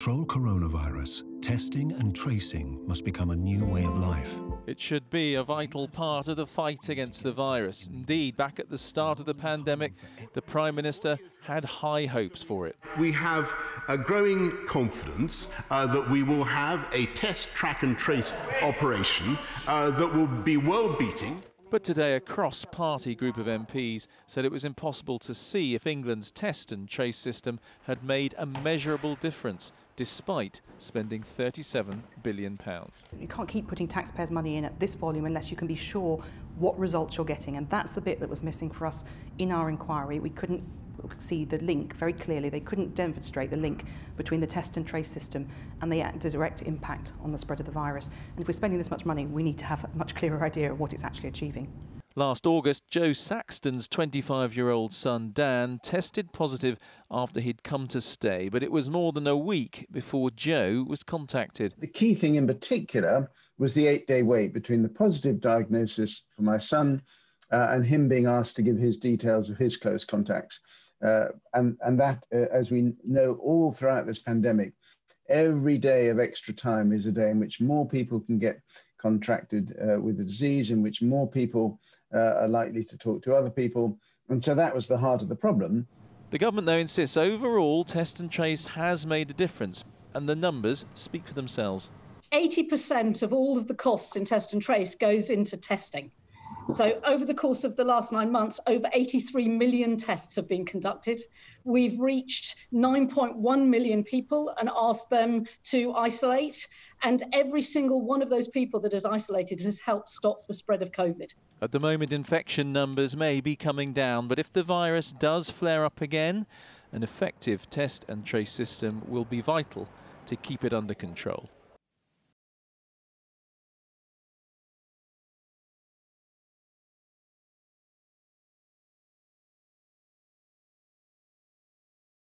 Control coronavirus, testing and tracing must become a new way of life. It should be a vital part of the fight against the virus. Indeed, back at the start of the pandemic, the Prime Minister had high hopes for it. We have a growing confidence that we will have a test, track and trace operation that will be world-beating. But today a cross-party group of MPs said it was impossible to see if England's test and trace system had made a measurable difference, despite spending £37 billion. You can't keep putting taxpayers' money in at this volume unless you can be sure what results you're getting, and that's the bit that was missing for us in our inquiry. We couldn't see the link very clearly. They couldn't demonstrate the link between the test and trace system and the direct impact on the spread of the virus. And if we're spending this much money, we need to have a much clearer idea of what it's actually achieving. Last August, Joe Saxton's 25-year-old son Dan tested positive after he'd come to stay, but it was more than a week before Joe was contacted. The key thing in particular was the 8-day wait between the positive diagnosis for my son and him being asked to give his details of his close contacts. And that, as we know all throughout this pandemic, every day of extra time is a day in which more people can get contracted with the disease, in which more people are likely to talk to other people. And so that was the heart of the problem. The government, though, insists overall test and trace has made a difference, and the numbers speak for themselves. 80% of all of the costs in test and trace goes into testing. So over the course of the last 9 months, over 83 million tests have been conducted. We've reached 9.1 million people and asked them to isolate. And every single one of those people that is isolated has helped stop the spread of COVID. At the moment, infection numbers may be coming down, but if the virus does flare up again, an effective test and trace system will be vital to keep it under control.